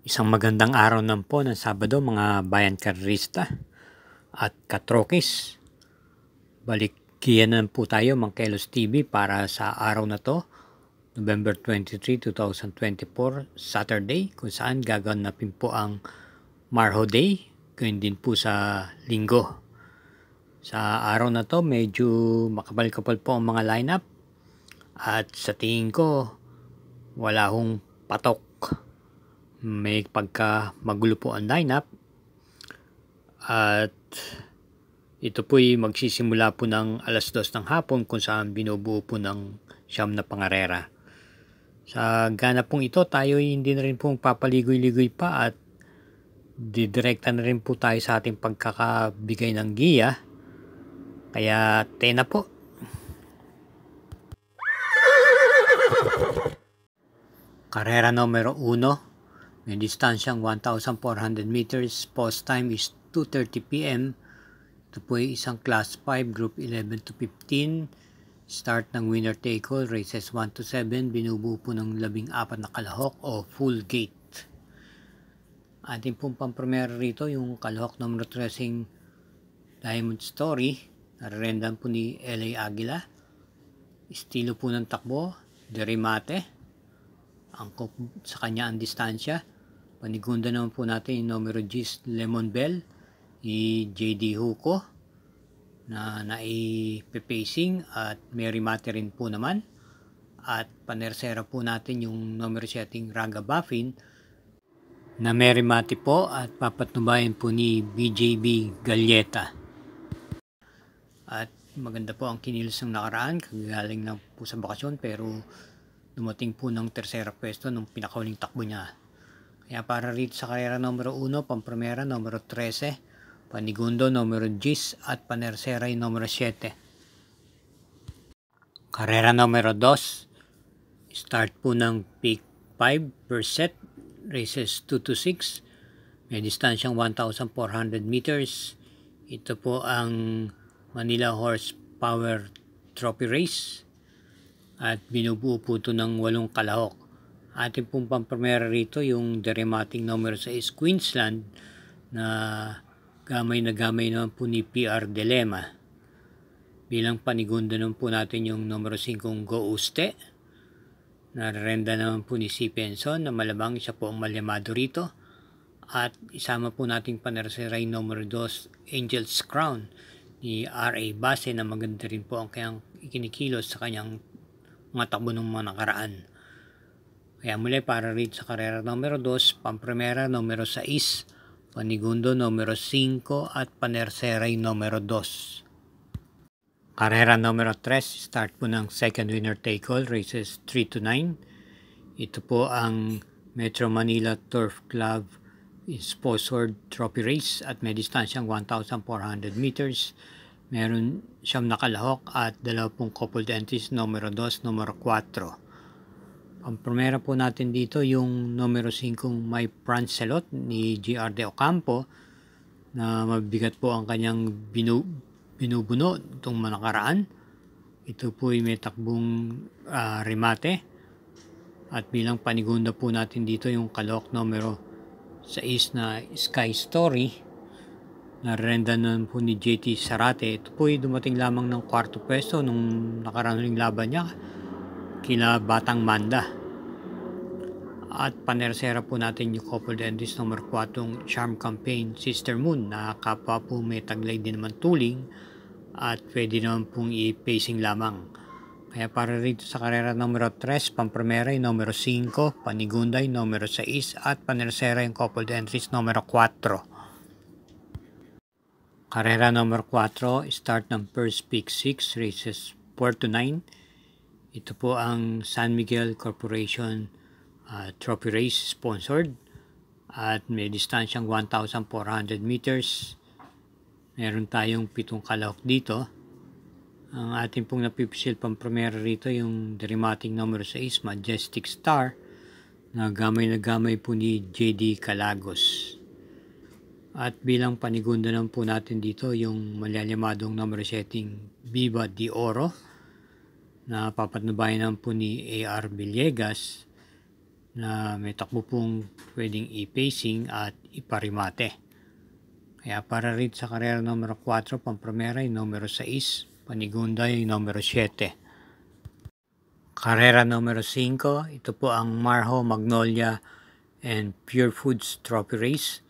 Isang magandang araw naman po ng Sabado mga bayan karerista at katrokis. Balikyan na po tayo Mang Kelos TV para sa araw na to, November 23, 2024, Saturday, kung saan gaganapin po ang Marho Day, gayon din po sa Linggo. Sa araw na to, medyo makapal-kapal po ang mga lineup at sa tingin ko, wala hong patok. May pagka magulo po ang lineup at ito po'y magsisimula po ng alas 2 ng hapon kung saan binubuo po ng 9 na pangarera. Sa gana pong ito, tayo hindi na rin pong papaligoy-ligoy pa at didirekta na rin po tayo sa ating pagkakabigay ng giya. Kaya tena po. Karera numero 1. May distansyang 1,400 meters, post time is 2:30 p.m. Ito po ay isang class 5, group 11 to 15. Start ng winner take all, races 1 to 7, binubuo po ng 14 na kalahok o full gate. Ating pong pampremera rito yung kalahok numero 13 Diamond Story, nararendan po ni L.A. Aguila. Estilo po ng takbo, Derimate. Angkop sa kanya ang distansya. Panigunda naman po natin yung numero G's Lemon Bell, ni J.D. Huco na naipipacing at Mary Mate rin po naman. At panersera po natin yung numero 7 Raga Buffin na Mary Mate po at papatnubayan po ni BJB Galleta. At maganda po ang kinilos ng nakaraan, kagaling lang po sa bakasyon pero dumating po ng tersera pwesto nung pinakauling takbo niya. Kaya para rito sa karera numero 1, pampremera numero 13, panigundo numero 10 at panersera yung numero 7. Karera numero 2, start po ng peak 5 per set, races 2 to 6, may distansyang 1,400 meters. Ito po ang Manila Horsepower Trophy Race at binubuo po ito ng 8 kalahok. Ating pong pampremera rito yung Deremating numero 6 Queensland na gamay naman po ni PR Dilema. Bilang panigunda naman po natin yung numero 5 Go Uste. Nararenda naman po ni C. Penson na malabang siya po ang malyamado rito. At isama po nating panersera yung numero 2 Angel's Crown ni R.A. Base na maganda rin po ang kanyang ikinikilos sa kanyang mga takbo ng mga nakaraan. Kaya muli para rito sa karera numero 2, pampremera numero 6, panigundo numero 5 at panersera numero 2. Karera numero 3, start po ng second winner take all, races 3 to 9. Ito po ang Metro Manila Turf Club sponsored trophy race at may distansyang 1,400 meters. Meron siyang nakalahok at 20 coupled entries, numero 2, numero 4. Ang primera po natin dito yung numero 5 My Prancelot ni GR de Ocampo na mabigat po ang kanyang binubuno itong manakaraan. Ito po ay may takbong remate at bilang panigunda po natin dito yung kalahok numero 6 na Sky Story. Narenda naman po ni JT Sarate. Ito po ay dumating lamang ng 4th pwesto nung nakaraang laban niya kila Batang Manda. At panersera po natin yung coupled entries number 4 Charm Campaign Sister Moon na kapwa po may taglay din naman tuling at pwede naman pong i-pacing lamang. Kaya para rito sa karera numero 3, pampremera yung numero 5, panigunda yung numero 6 at panersera yung coupled entries numero 4. Karera number 4, start ng first peak 6, races 4 to 9. Ito po ang San Miguel Corporation Trophy Race sponsored at may distansyang 1,400 meters. Meron tayong 7 kalahok dito. Ang ating pong napipisil pampremera rito yung Deremating number 6 Majestic Star na gamay po ni JD Calagos. At bilang panigunda naman po natin dito yung malyamadong numero 7 Viva de Oro na papatnubayan naman po ni A.R. Villegas na may takbo pong pwedeng i-pacing at iparimate. Kaya para rito sa karera numero 4, Pampromera yung numero 6, Panigunda yung numero 7. Karera numero 5, ito po ang Marho, Magnolia and Pure Foods Trophy Race.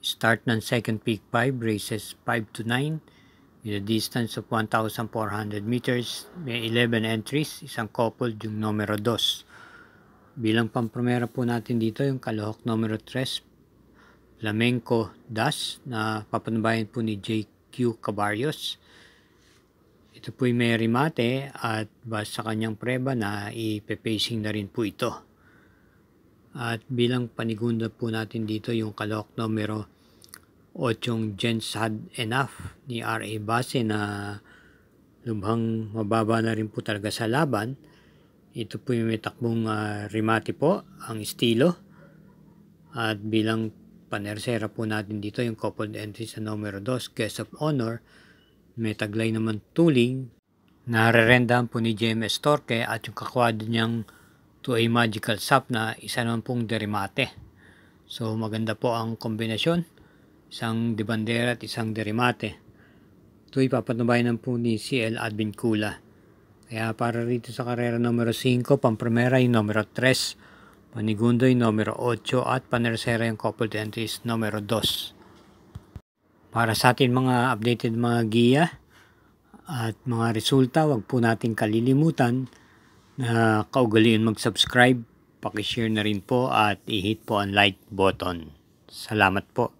Start ng second peak 5, races 5 to 9 with a distance of 1,400 meters. May 11 entries, isang coupled yung numero 2. Bilang pampromera po natin dito yung kalohok numero 3, Flamenco Das, na papanubayan po ni JQ Cabarrios. Ito po yung may remate at base sa kanyang preba na ipe-pacing na rin po ito. At bilang panigunda po natin dito yung kalohok numero 8, Gens Had Enough ni R.A. Base, na lubhang mababa na rin po talaga sa laban. Ito po yung may takbong remate po, ang estilo. At bilang panersera po natin dito yung coupled entry sa numero 2, Guest of Honor. May taglay naman tuling. Narerendahan po ni JMS Torque at yung kakwado niyang 2A Magical Sap na isa naman pong derimate. So maganda po ang kombinasyon. Isang debandera at isang derimate. Ito ipapatubayan po ni CL Advincula. Kaya para rito sa karera numero 5, Pampromera yung numero 3, Panigundo yung numero 8 at panersera yung coupled entries numero 2. Para sa atin mga updated mga giya at mga resulta, wag po natin kalilimutan na kaugalian mag-subscribe, paki-share na rin po at i-hit po ang like button. Salamat po.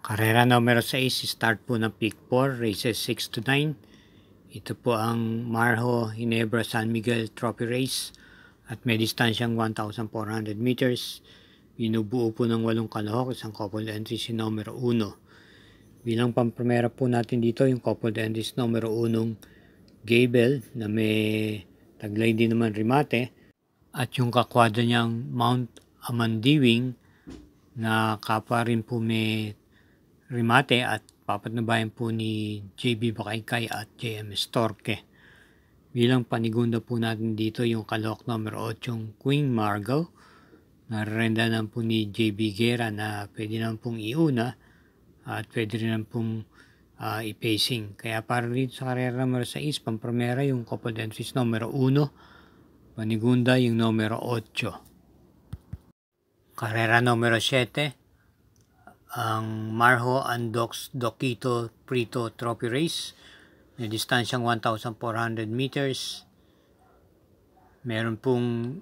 Karera numero 6, start po ng peak 4, races 6 to 9. Ito po ang Marho, Ginebra, San Miguel Trophy Race at may distansyang 1,400 meters. Binubuo po ng 8 kalahok, isang coupled entry si numero 1. Bilang pampromera po natin dito yung coupled entries numero 1, Gable, na may taglay din naman remate, at yung kakwada niyang Mount Amandiwing na kapwa rin po may remate at papatnubayan po ni JB Bakaykay at JMS Torque. Bilang panigunda po natin dito yung kalahok numero 8, Queen Margot. Narerendahan po ni JB Guerra na pwede naman pong iuna at pwede rin naman pong i-pacing. Kaya para dito sa karera numero 6, pampromera yung coupled entries numero 1, panigunda yung numero 8. Karera numero 7, ang Marho Andox Doquito Prito Trophy Race. May distansyang 1,400 meters. Meron pong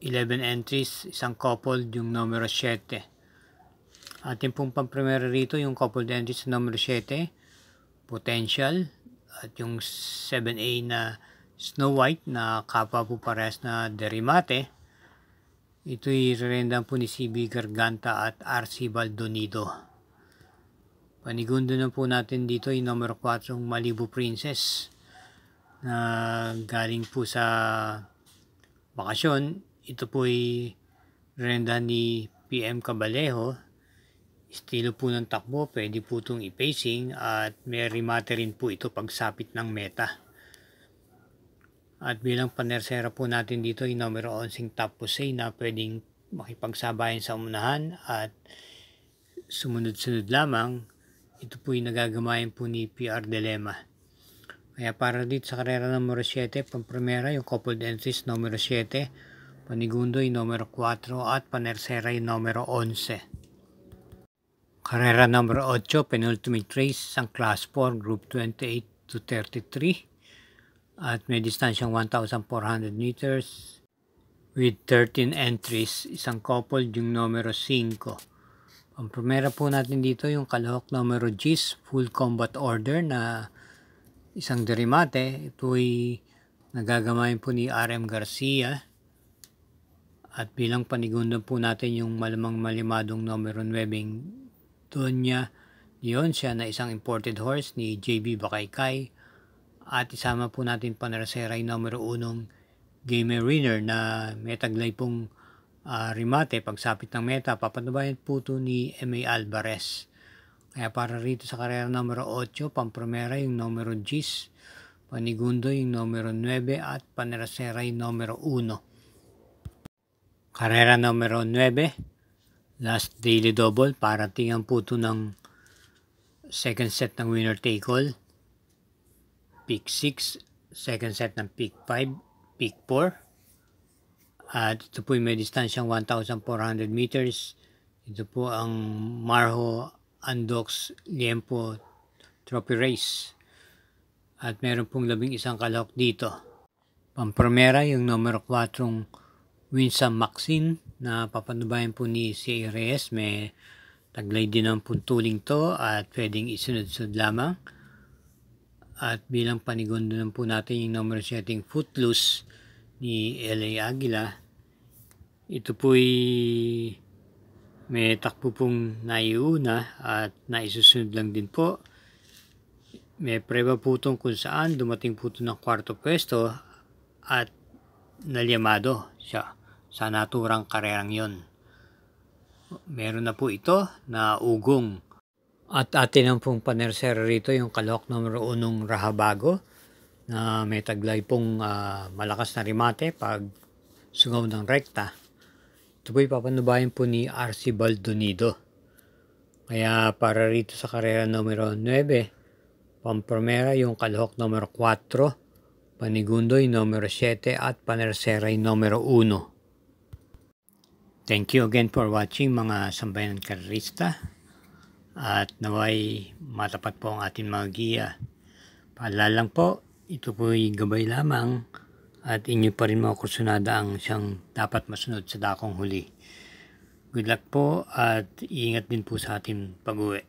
11 entries, isang coupled yung numero 7. Ating pong pampremera rito yung coupled entries sa numero 7, Potential, at yung 7A na Snow White na kapwa po parehas na derimate. Ito'y rerendahan po ni CB Garganta at RC Baldonido. Panigundo na po natin dito yung numero 4, Malibu Princess, na galing po sa bakasyon. Ito po'y rerendahan ni PM Cabalejo. Estilo po ng takbo, pwede po itong i-pacing at may remate rin po ito pagsapit ng meta. At bilang panersera po natin dito yung numero 11, Top Jose, na pwedeng makipagsabayan sa umunahan at sumunod-sunod lamang. Ito po yung nagagamayan po ni PR Dilema. Kaya para dito sa karera numero 7, pampremera yung coupled entries numero 7, panigundo yung numero 4 at panersera yung numero 11. Karera numero 8, penultimate race, ang class 4, group 28 to 33. At may distansyang 1,400 meters with 13 entries, isang coupled yung numero 5. Ang primera po natin dito yung kalahok numero G's, Full Combat Order, na isang derimate. Ito'y nagagamayin po ni RM Garcia. At bilang panigunda po natin yung malamang malimadong numero 9, Doña Leoncia, na isang imported horse ni JB Bakaykay. At isama po natin panersera yung numero 1, Gamer Winner, na may taglay pong remate pagsapit ng meta. Papatubayan po ito ni M.A. Alvarez. Kaya para rito sa karera numero 8, pampromera yung numero G's, panigundo yung numero 9 at panersera yung numero 1. Karera numero 9, last daily double, para tingnan po ito ng second set ng winner take all. Pick 6, second set ng pick 5, pick 4. At ito po may distansyang 1,400 meters. Ito po ang Marho Andox Liempo Trophy Race. At meron pong 11 kalahok dito. Pampromera yung numero 4 Winsam Maxine na papanubayan po ni C. Reyes. May taglay din ang puntuling to at pwedeng isunod-sunod lamang. At bilang panigundo naman po natin yung numero 7 Footloose ni L.A. Aguila. Ito po'y may takbo pong naiuna at naisusunod lang din po. May preba po itong kung saan dumating po ito ng 4th pwesto at nalyamado siya sa naturang karerang yon. Meron na po ito na ugong. At atin ang pong panersera rito yung kalahok numero 1 Rahabago na may taglay pong malakas na rimate pag sungaw ng rekta. Ito po'y papanubayan po ni RC Baldonido. Kaya para rito sa karera numero 9, Pampromera yung kalahok numero 4, Panigundoy numero 7 at panersera yung numero 1. Thank you again for watching mga sambayan karerista. At naway matapat po ang ating mga giya. Paalala lang po, ito po'y gabay lamang at inyo pa rin mga kursunada ang siyang dapat masunod sa dakong huli. Good luck po at iingat din po sa ating pag-uwi.